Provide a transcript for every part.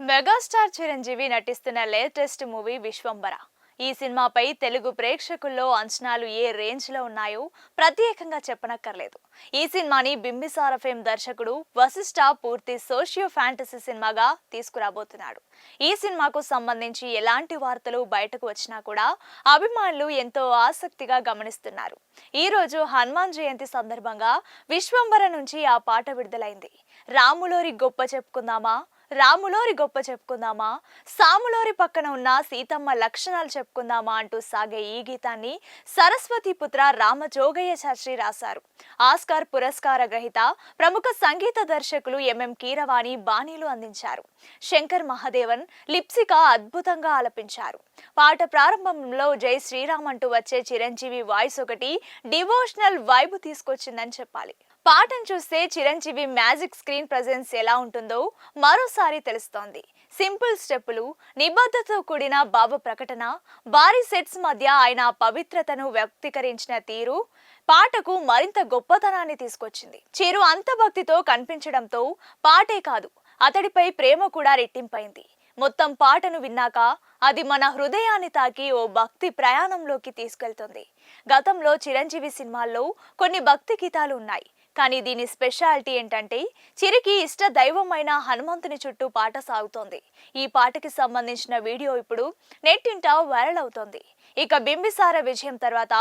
Megastar Chiranjeevi నటిస్తున్న latest movie Vishwambhara. ఈ సినిమాపై తెలుగు ప్రేక్షకుల్లో అంచనాలు ఏ రేంజ్ లో ఉన్నాయో ప్రత్యేకంగా చెప్పనక్కర్లేదు. ఈ సినిమాని బింబిసార ఫేమ్ దర్శకుడు వశిష్ఠ పూర్తి సోషియో ఫ్యాంటసీ సినిమాగా తీసుకురాబోతున్నాడు. ఈ సినిమాకు సంబంధించి ఎలాంటి వార్తలు బయటకు వచ్చినా కూడా అభిమానులు ఎంతో ఆసక్తిగా గమనిస్తున్నారు. ఈ రోజు హనుమాన్ జయంతి సందర్భంగా విశ్వంబర నుంచి ఆ పాట విడుదలైంది. రాములోరి గొప్ప చెప్పుకుందామా, రాములోరి గొప్ప చెప్పుకుందామా, సాములోరి పక్కన ఉన్న సీతమ్మ లక్షణాలు చెప్పుకుందామా అంటూ సాగే ఈ గీతాన్ని సరస్వతి పుత్ర రామజోగయ్య శాస్త్రి రాశారు. ఆస్కార్ పురస్కార గ్రహీత ప్రముఖ సంగీత దర్శకులు ఎంఎం కీరవాణి బాణీలు అందించారు. శంకర్ మహాదేవన్ లిప్సిక అద్భుతంగా ఆలపించారు. పాట ప్రారంభంలో జై శ్రీరామ్ అంటూ వచ్చే చిరంజీవి వాయిస్ ఒకటి డివోషనల్ వైబ్ తీసుకొచ్చిందని చెప్పాలి. పాటను చూస్తే చిరంజీవి మ్యాజిక్ స్క్రీన్ ప్రెజెన్స్ ఎలా ఉంటుందో మరోసారి తెలుస్తోంది. సింపుల్ స్టెప్పులు, నిబద్ధతతో కూడిన భావ ప్రకటన, భారీ సెట్స్ మధ్య ఆయన పవిత్రతను వ్యక్తీకరించిన తీరు పాటకు మరింత గొప్పతనాన్ని తీసుకొచ్చింది. చిరు అంత భక్తితో కనిపించడంతో పాటే కాదు, అతడిపై ప్రేమ కూడా రెట్టింపైంది. మొత్తం పాటను విన్నాక అది మన హృదయాన్ని తాకి ఓ భక్తి ప్రయాణంలోకి తీసుకెళ్తుంది. గతంలో చిరంజీవి సినిమాల్లో కొన్ని భక్తి గీతాలు ఉన్నాయి. కానీ దీని స్పెషాలిటీ ఏంటంటే చిరికి ఇష్ట దైవమైన హనుమంతుని చుట్టూ పాట సాగుతోంది. ఈ పాటకి సంబంధించిన వీడియో ఇప్పుడు నెట్టింట వైరల్ అవుతోంది. ఇక బింబిసార విజయం తర్వాత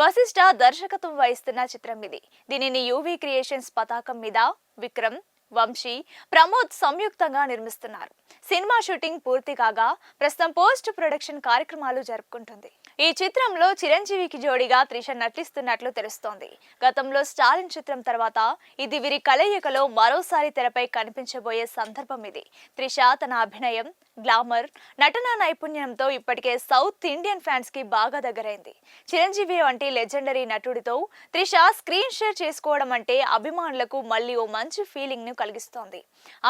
వశిష్ఠ దర్శకత్వం వహిస్తున్న చిత్రం ఇది. దీనిని యూవీ క్రియేషన్స్ పతాకం మీద విక్రమ్, వంశీ, ప్రమోద్ సంయుక్తంగా నిర్మిస్తున్నారు. సినిమా షూటింగ్ పూర్తి కాగా ప్రస్తుతం పోస్ట్ ప్రొడక్షన్ కార్యక్రమాలు జరుపుకుంటుంది. ఈ చిత్రంలో చిరంజీవికి జోడిగా త్రిష నటిస్తున్నట్లు తెలుస్తోంది. గతంలో స్టాలిన్ చిత్రం తర్వాత ఇది వీరి కలయికలో మరోసారి తెరపై కనిపించబోయే సందర్భం ఇది. త్రిష తన అభినయం, గ్లామర్, నటనా నైపుణ్యంతో ఇప్పటికే సౌత్ ఇండియన్ ఫ్యాన్స్ కి బాగా దగ్గరైంది. చిరంజీవి వంటి లెజెండరీ నటుడితో త్రిష స్క్రీన్ షేర్ చేసుకోవడం అంటే అభిమానులకు మళ్ళీ ఓ మంచి ఫీలింగ్ ను కలిగిస్తోంది.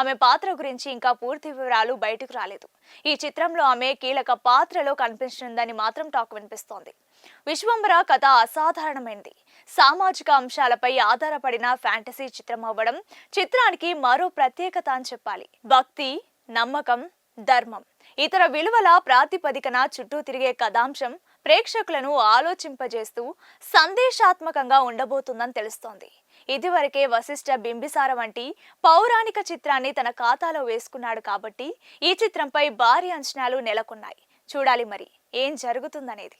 ఆమె పాత్ర గురించి ఇంకా పూర్తి వివరాలు బయటకు రాలేదు. ఈ చిత్రంలో ఆమె కీలక పాత్రలో కనిపించనుందని మాత్రం టాక్ వినిపిస్తోంది. విశ్వంబర కథ అసాధారణమైనది. సామాజిక అంశాలపై ఆధారపడిన ఫ్యాంటసీ చిత్రం అవ్వడం చిత్రానికి మరో ప్రత్యేకత అని చెప్పాలి. భక్తి, నమ్మకం, ధర్మం, ఇతర విలువల ప్రాతిపదికన చుట్టూ తిరిగే కథాంశం ప్రేక్షకులను ఆలోచింపజేస్తూ సందేశాత్మకంగా ఉండబోతుందని తెలుస్తోంది. ఇదివరకే వశిష్ఠ బింబిసార వంటి పౌరాణిక చిత్రాన్ని తన ఖాతాలో వేసుకున్నాడు కాబట్టి ఈ చిత్రంపై భారీ అంచనాలు నెలకొన్నాయి. చూడాలి మరి ఏం జరుగుతుందనేది.